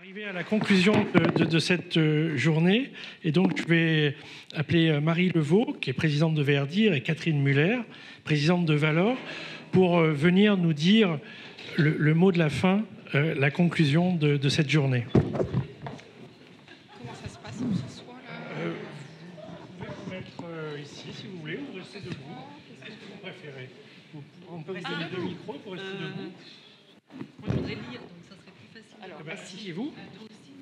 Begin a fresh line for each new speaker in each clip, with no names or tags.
Arrivé à la conclusion de cette journée, et donc je vais appeler Marie Levaux, qui est présidente de Verdir, et Catherine Muller, présidente de Valor, pour venir nous dire le mot de la fin, la conclusion de cette journée.
Comment ça se passe? On s'assoit là.
Vous pouvez vous mettre ici si vous voulez, ou rester debout. Qu'est-ce que vous préférez? On peut vous donner deux micros pour rester debout.
Moi, je voudrais lire, donc ça serait plus facile.
Alors,
asseyez-vous.
Toi aussi.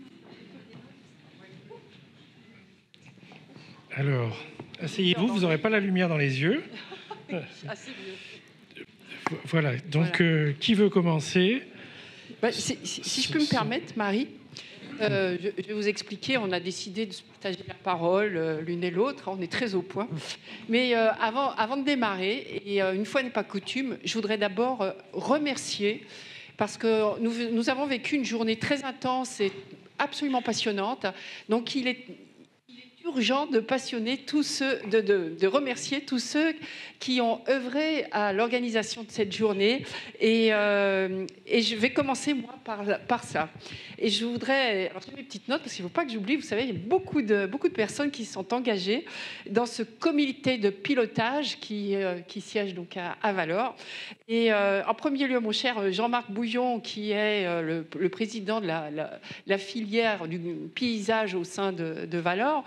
Alors, asseyez-vous, vous n'aurez pas la lumière dans les yeux.
assez mieux.
Voilà, donc qui veut commencer?
Si je peux me permettre, Marie, je vais vous expliquer. On a décidé de se partager la parole l'une et l'autre. On est très au point. Mais avant de démarrer, et une fois n'est pas coutume, je voudrais d'abord remercier, parce que nous avons vécu une journée très intense et absolument passionnante. Donc il est urgent de passionner tous ceux, de remercier tous ceux qui ont œuvré à l'organisation de cette journée. Et je vais commencer, moi, par ça. Et je voudrais... Alors, j'ai mes petites notes, parce qu'il ne faut pas que j'oublie. Vous savez, il y a beaucoup de personnes qui sont engagées dans ce comité de pilotage qui siège donc à Valor. Et en premier lieu, mon cher Jean-Marc Bouillon, qui est le président de la filière du paysage au sein de Valor.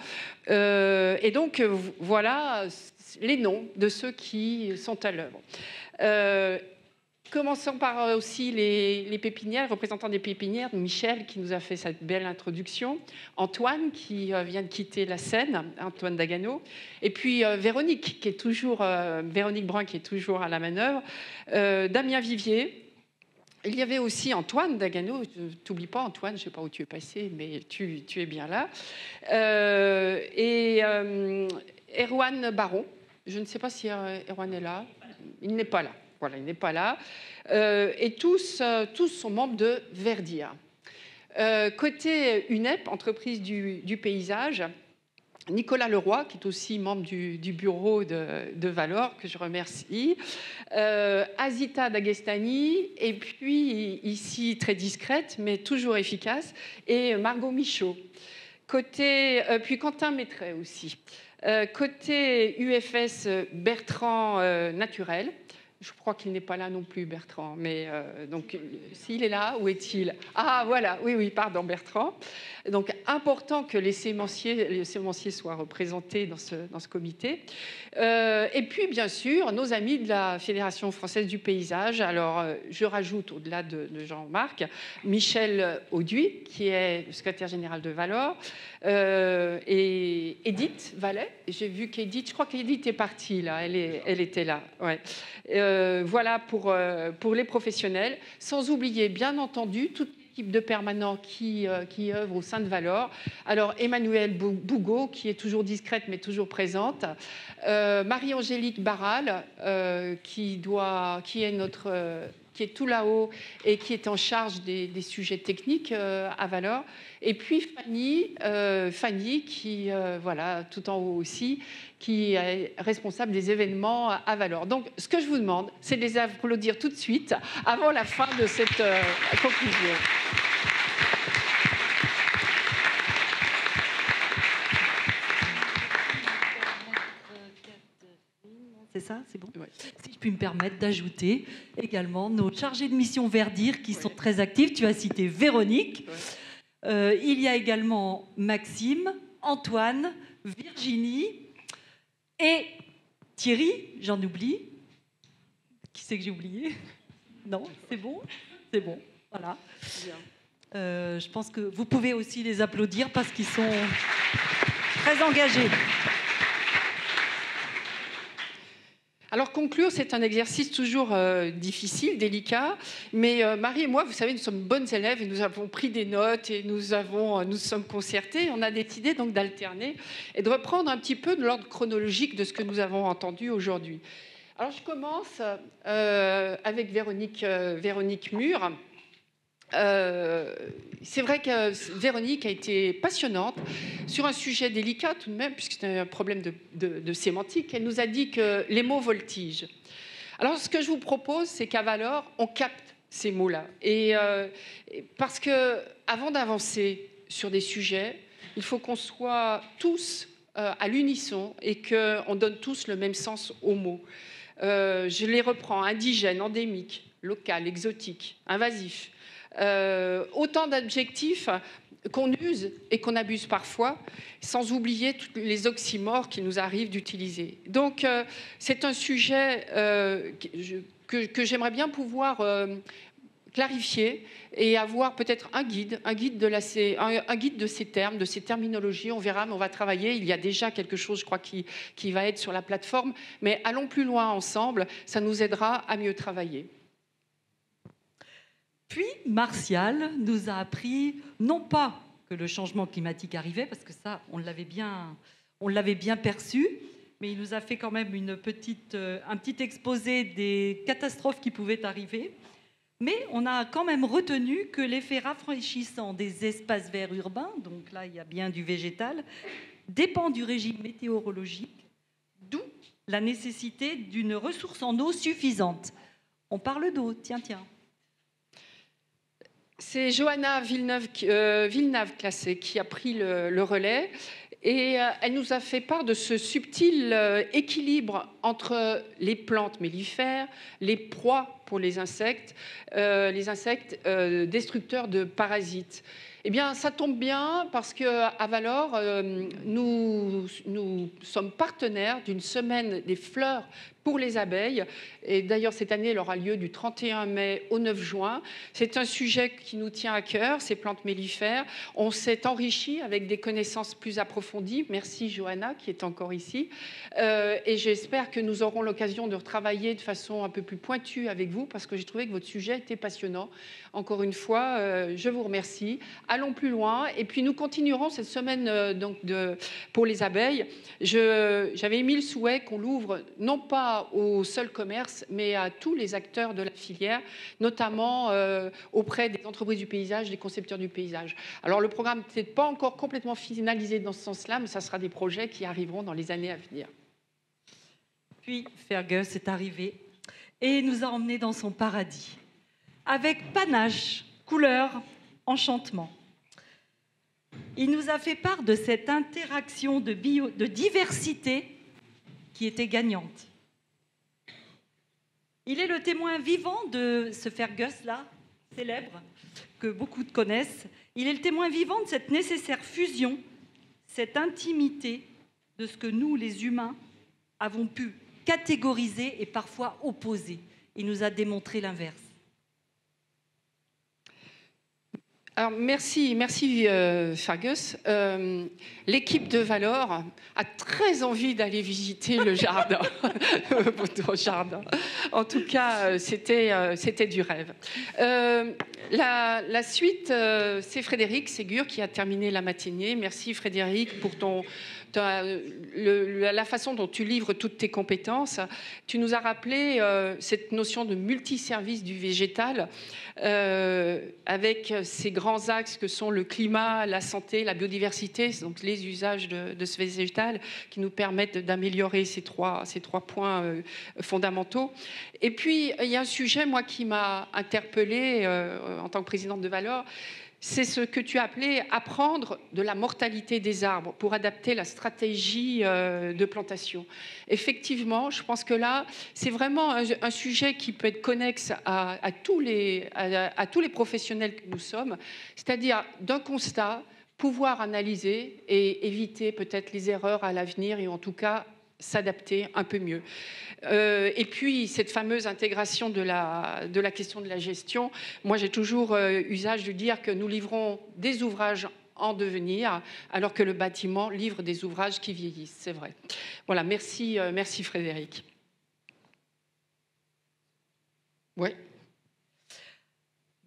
Et donc, voilà les noms de ceux qui sont à l'œuvre. Commençons par aussi les pépinières, représentants des pépinières, Michel qui nous a fait cette belle introduction, Antoine qui vient de quitter la scène, Antoine Dagano, et puis Véronique Brun qui est toujours à la manœuvre, Damien Vivier. Il y avait aussi Antoine Dagano, t'oublie pas Antoine, je ne sais pas où tu es passé, mais tu es bien là. Et Erwan Baron, je ne sais pas si Erwan est là, il n'est pas là. Voilà, il n'est pas là. Et tous sont membres de Verdir. Côté UNEP, entreprise du paysage, Nicolas Leroy, qui est aussi membre du bureau de Valor, que je remercie, Azita Dagestani, et puis ici très discrète, mais toujours efficace, et Margot Michaud. Puis Quentin Maitret aussi. Côté UFS, Bertrand Naturel. Je crois qu'il n'est pas là non plus, Bertrand. Mais donc, s'il est là, où est-il? Ah, voilà, oui, pardon, Bertrand. Donc, important que les sémenciers soient représentés dans ce comité. Et puis, bien sûr, nos amis de la Fédération française du paysage. Alors, je rajoute, au-delà de Jean-Marc, Michel Auduit, qui est le secrétaire général de Valor, et Edith Vallet. J'ai vu qu'Edith, je crois qu'Edith est partie, là. Elle était là, ouais. Voilà pour les professionnels, sans oublier bien entendu toute l'équipe de permanents qui œuvre au sein de Valor. Alors Emmanuelle Bougot, qui est toujours discrète mais toujours présente, Marie-Angélique Barral, qui est tout là-haut et qui est en charge des sujets techniques à Valor. Et puis Fanny qui, voilà, tout en haut aussi, qui est responsable des événements à Valor. Donc, ce que je vous demande, c'est de les applaudir tout de suite, avant la fin de cette conclusion.
C'est ça, c'est bon.
Ouais.
Si je puis me permettre d'ajouter également nos chargés de mission Verdir qui sont très actifs. Tu as cité Véronique. Ouais. Il y a également Maxime, Antoine, Virginie et Thierry. J'en oublie. Qui c'est que j'ai oublié? Non, c'est bon. C'est bon. Voilà. Je pense que vous pouvez aussi les applaudir parce qu'ils sont très engagés.
Alors conclure, c'est un exercice toujours difficile, délicat, mais Marie et moi, vous savez, nous sommes bonnes élèves et nous avons pris des notes et nous sommes concertés. On a décidé donc d'alterner et de reprendre un petit peu de l'ordre chronologique de ce que nous avons entendu aujourd'hui. Alors je commence avec Véronique Mur. C'est vrai que Véronique a été passionnante sur un sujet délicat tout de même, puisque c'est un problème de sémantique. Elle nous a dit que les mots voltigent. Alors, ce que je vous propose, c'est qu'à Valor, on capte ces mots-là. Et parce que avant d'avancer sur des sujets, il faut qu'on soit tous à l'unisson et qu'on donne tous le même sens aux mots. Je les reprends: indigène, endémique, local, exotique, invasif. Autant d'adjectifs qu'on use et qu'on abuse parfois, sans oublier tous les oxymores qu'il nous arrive d'utiliser. Donc, c'est un sujet que j'aimerais bien pouvoir clarifier et avoir peut-être un guide de ces termes, de ces terminologies. On verra, mais on va travailler. Il y a déjà quelque chose, je crois, qui va être sur la plateforme. Mais allons plus loin ensemble, ça nous aidera à mieux travailler.
Puis, Martial nous a appris, non pas que le changement climatique arrivait, parce que ça, on l'avait bien perçu, mais il nous a fait quand même un petit exposé des catastrophes qui pouvaient arriver. Mais on a quand même retenu que l'effet rafraîchissant des espaces verts urbains, donc là, il y a bien du végétal, dépend du régime météorologique, d'où la nécessité d'une ressource en eau suffisante. On parle d'eau, tiens.
C'est Johanna Villeneuve-Classé qui a pris le relais et elle nous a fait part de ce subtil équilibre entre les plantes mellifères, les proies pour les insectes destructeurs de parasites. Eh bien, ça tombe bien parce qu'à Valor, nous sommes partenaires d'une semaine des fleurs pour les abeilles. Et d'ailleurs, cette année, elle aura lieu du 31 mai au 9 juin. C'est un sujet qui nous tient à cœur, ces plantes mellifères. On s'est enrichi avec des connaissances plus approfondies. Merci Johanna, qui est encore ici. Et j'espère que nous aurons l'occasion de retravailler de façon un peu plus pointue avec vous, parce que j'ai trouvé que votre sujet était passionnant. Encore une fois, je vous remercie. Allons plus loin. Et puis, nous continuerons cette semaine pour les abeilles. J'avais émis le souhait qu'on l'ouvre non pas au seul commerce, mais à tous les acteurs de la filière, notamment auprès des entreprises du paysage, des concepteurs du paysage. Alors, le programme n'est pas encore complètement finalisé dans ce sens-là, mais ça sera des projets qui arriveront dans les années à venir.
Puis, Fergus est arrivé et nous a emmenés dans son paradis, avec panache, couleur, enchantement. Il nous a fait part de cette interaction de diversité qui était gagnante. Il est le témoin vivant de ce Fergus-là, célèbre, que beaucoup connaissent. Il est le témoin vivant de cette nécessaire fusion, cette intimité de ce que nous, les humains, avons pu catégoriser et parfois opposer. Il nous a démontré l'inverse.
Alors, merci Fergus. L'équipe de Valor a très envie d'aller visiter le jardin, votre jardin. En tout cas, c'était du rêve. La suite, c'est Frédéric Ségur qui a terminé la matinée. Merci Frédéric pour la façon dont tu livres toutes tes compétences. Tu nous as rappelé cette notion de multiservice du végétal avec ces grands axes que sont le climat, la santé, la biodiversité, donc les usages de ce végétal qui nous permettent d'améliorer ces trois points fondamentaux. Et puis, il y a un sujet, moi, qui m'a interpellée en tant que présidente de Valor. C'est ce que tu as appelé apprendre de la mortalité des arbres pour adapter la stratégie de plantation. Effectivement, je pense que là, c'est vraiment un sujet qui peut être connexe à tous les professionnels que nous sommes, c'est-à-dire d'un constat, pouvoir analyser et éviter peut-être les erreurs à l'avenir et en tout cas s'adapter un peu mieux. Et puis, cette fameuse intégration de la question de la gestion, moi j'ai toujours usage de dire que nous livrons des ouvrages en devenir, alors que le bâtiment livre des ouvrages qui vieillissent, c'est vrai. Voilà, merci Frédéric. Oui.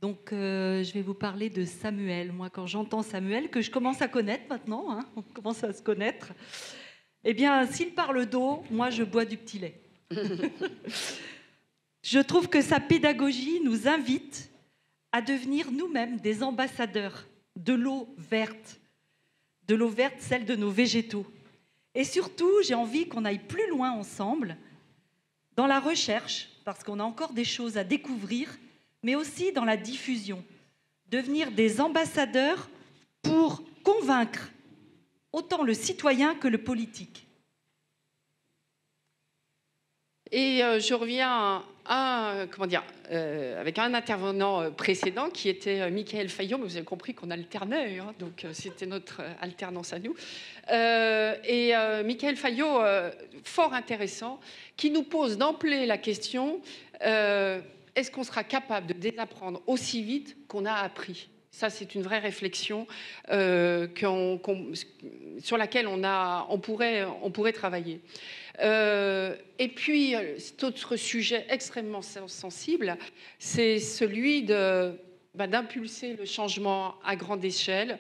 Donc, je vais vous parler de Samuel. Moi, quand j'entends Samuel, que je commence à connaître maintenant, hein, on commence à se connaître, eh bien, s'il parle d'eau, moi, je bois du petit lait. Je trouve que sa pédagogie nous invite à devenir nous-mêmes des ambassadeurs de l'eau verte, celle de nos végétaux. Et surtout, j'ai envie qu'on aille plus loin ensemble dans la recherche, parce qu'on a encore des choses à découvrir, mais aussi dans la diffusion. Devenir des ambassadeurs pour convaincre autant le citoyen que le politique.
Et je reviens avec un intervenant précédent qui était Michael Fayot, mais vous avez compris qu'on alternait, hein, donc c'était notre alternance à nous. Michael Fayot, fort intéressant, qui nous pose d'emblée la question, est-ce qu'on sera capable de désapprendre aussi vite qu'on a appris ? Ça, c'est une vraie réflexion sur laquelle on pourrait travailler. Et puis, cet autre sujet extrêmement sensible, c'est celui d'impulser le changement à grande échelle,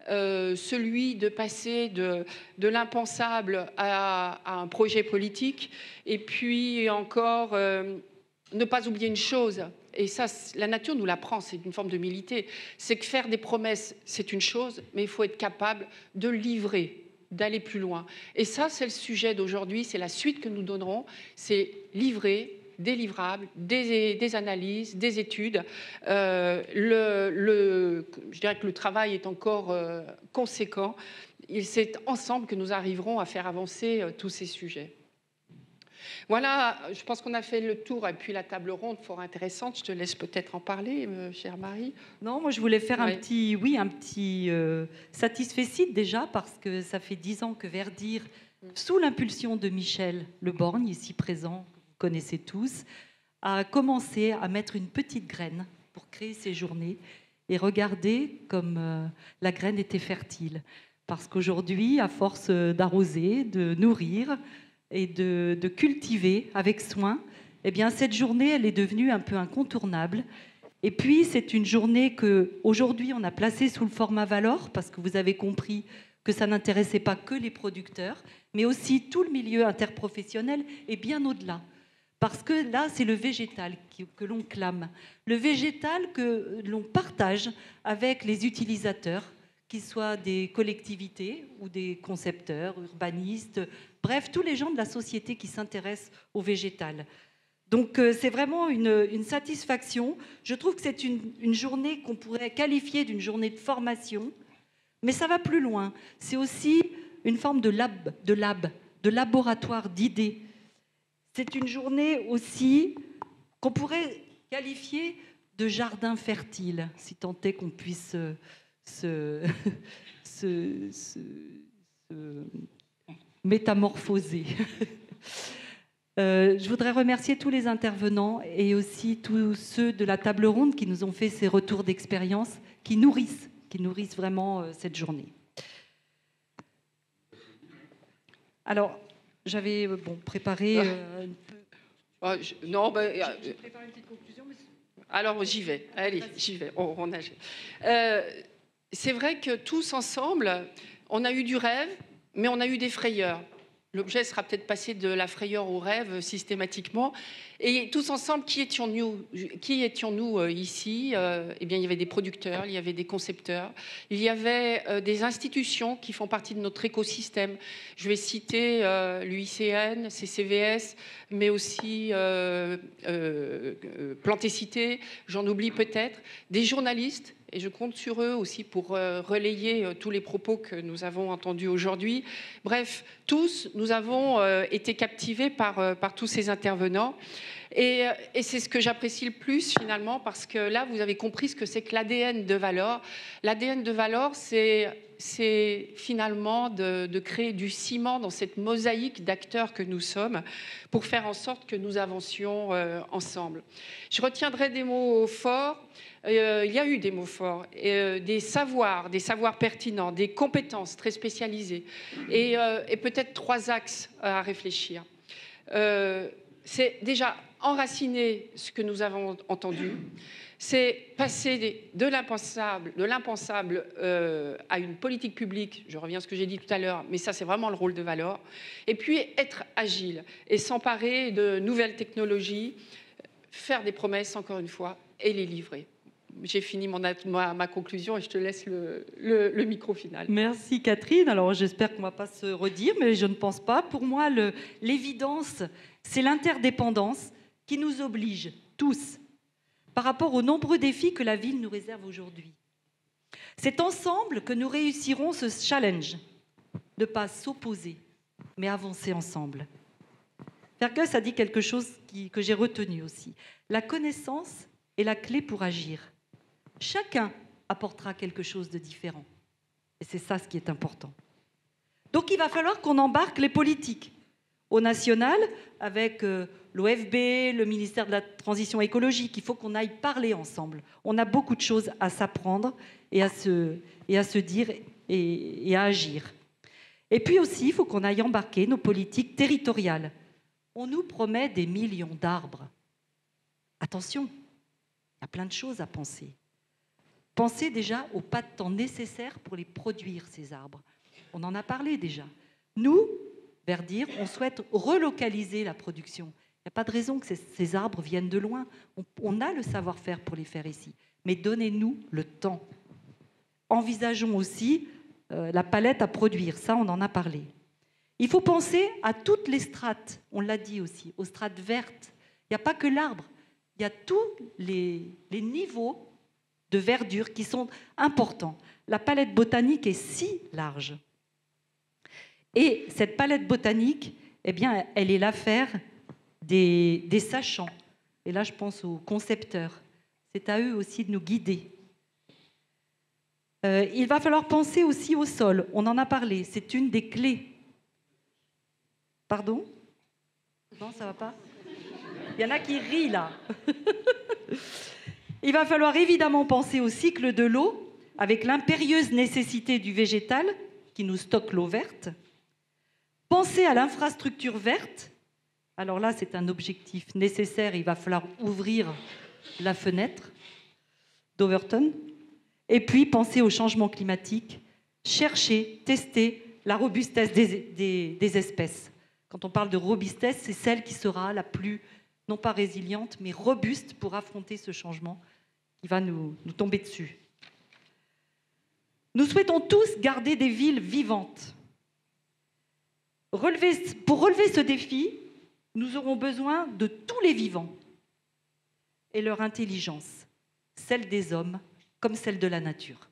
celui de passer de l'impensable à un projet politique, et puis encore ne pas oublier une chose. Et ça, la nature nous l'apprend, c'est une forme d'humilité. C'est que faire des promesses, c'est une chose, mais il faut être capable de livrer, d'aller plus loin. Et ça, c'est le sujet d'aujourd'hui, c'est la suite que nous donnerons, c'est livrer des livrables, des analyses, des études. Je dirais que le travail est encore conséquent. C'est ensemble que nous arriverons à faire avancer tous ces sujets. Voilà, je pense qu'on a fait le tour, et puis la table ronde, fort intéressante. Je te laisse peut-être en parler, chère Marie.
Non, moi je voulais faire un petit satisfecit déjà, parce que ça fait 10 ans que Verdir, sous l'impulsion de Michel Le Borgne, ici présent, que vous connaissez tous, a commencé à mettre une petite graine pour créer ces journées, et regardez comme la graine était fertile. Parce qu'aujourd'hui, à force d'arroser, de nourrir, et de cultiver avec soin, eh bien, cette journée, elle est devenue un peu incontournable. Et puis, c'est une journée qu'aujourd'hui, on a placée sous le format Valor, parce que vous avez compris que ça n'intéressait pas que les producteurs, mais aussi tout le milieu interprofessionnel et bien au-delà. Parce que là, c'est le végétal que l'on clame, le végétal que l'on partage avec les utilisateurs, qu'ils soient des collectivités ou des concepteurs, urbanistes, bref, tous les gens de la société qui s'intéressent au végétal. Donc c'est vraiment une satisfaction. Je trouve que c'est une journée qu'on pourrait qualifier d'une journée de formation, mais ça va plus loin. C'est aussi une forme de laboratoire d'idées. C'est une journée aussi qu'on pourrait qualifier de jardin fertile, si tant est qu'on puisse se métamorphoser. Je voudrais remercier tous les intervenants et aussi tous ceux de la table ronde qui nous ont fait ces retours d'expérience qui nourrissent vraiment cette journée. Alors, j'avais préparé un peu...
J'ai préparé une petite conclusion. Mais... Alors, j'y vais. Allez, j'y vais. On nage. C'est vrai que tous ensemble, on a eu du rêve, mais on a eu des frayeurs. L'objet sera peut-être passé de la frayeur au rêve systématiquement. Et tous ensemble, qui étions-nous ici ? Eh bien, il y avait des producteurs, il y avait des concepteurs, il y avait des institutions qui font partie de notre écosystème. Je vais citer l'UICN, CCVS, mais aussi Plantes et Cités, j'en oublie peut-être, des journalistes. Et je compte sur eux aussi pour relayer tous les propos que nous avons entendus aujourd'hui. Bref, tous, nous avons été captivés par tous ces intervenants. Et c'est ce que j'apprécie le plus finalement, parce que là, vous avez compris ce que c'est que l'ADN de Valor. L'ADN de Valor, c'est finalement de créer du ciment dans cette mosaïque d'acteurs que nous sommes pour faire en sorte que nous avancions ensemble. Je retiendrai des mots forts. Il y a eu des mots forts, des savoirs pertinents, des compétences très spécialisées et peut-être 3 axes à réfléchir. C'est déjà enraciner ce que nous avons entendu, c'est passer de l'impensable à une politique publique, je reviens à ce que j'ai dit tout à l'heure, mais ça c'est vraiment le rôle de Valor, et puis être agile et s'emparer de nouvelles technologies, faire des promesses encore une fois et les livrer. J'ai fini ma conclusion et je te laisse le micro final.
Merci Catherine. Alors j'espère qu'on ne va pas se redire, mais je ne pense pas. Pour moi, l'évidence, c'est l'interdépendance qui nous oblige tous par rapport aux nombreux défis que la ville nous réserve aujourd'hui. C'est ensemble que nous réussirons ce challenge. Ne pas s'opposer, mais avancer ensemble. Fergus a dit quelque chose que j'ai retenu aussi. La connaissance est la clé pour agir. Chacun apportera quelque chose de différent. Et c'est ça ce qui est important. Donc il va falloir qu'on embarque les politiques. Au national, avec l'OFB, le ministère de la Transition écologique, il faut qu'on aille parler ensemble. On a beaucoup de choses à s'apprendre et à se dire et à agir. Et puis aussi, il faut qu'on aille embarquer nos politiques territoriales. On nous promet des millions d'arbres. Attention, il y a plein de choses à penser. Pensez déjà au pas de temps nécessaire pour les produire, ces arbres. On en a parlé déjà. Nous, Verdir, on souhaite relocaliser la production. Il n'y a pas de raison que ces arbres viennent de loin. On a le savoir-faire pour les faire ici. Mais donnez-nous le temps. Envisageons aussi la palette à produire. Ça, on en a parlé. Il faut penser à toutes les strates. On l'a dit aussi, aux strates vertes. Il n'y a pas que l'arbre. Il y a tous les niveaux de verdure qui sont importants. La palette botanique est si large. Et cette palette botanique, eh bien, elle est l'affaire des sachants. Et là, je pense aux concepteurs. C'est à eux aussi de nous guider. Il va falloir penser aussi au sol. On en a parlé. C'est une des clés. Pardon ? Non, ça va pas ? Il y en a qui rient là. Il va falloir évidemment penser au cycle de l'eau, avec l'impérieuse nécessité du végétal qui nous stocke l'eau verte. Penser à l'infrastructure verte. Alors là, c'est un objectif nécessaire. Il va falloir ouvrir la fenêtre d'Overton. Et puis, penser au changement climatique. Chercher, tester la robustesse des espèces. Quand on parle de robustesse, c'est celle qui sera la plus, non pas résiliente, mais robuste pour affronter ce changement qui va nous tomber dessus. Nous souhaitons tous garder des villes vivantes. Pour relever ce défi, nous aurons besoin de tous les vivants et leur intelligence, celle des hommes comme celle de la nature.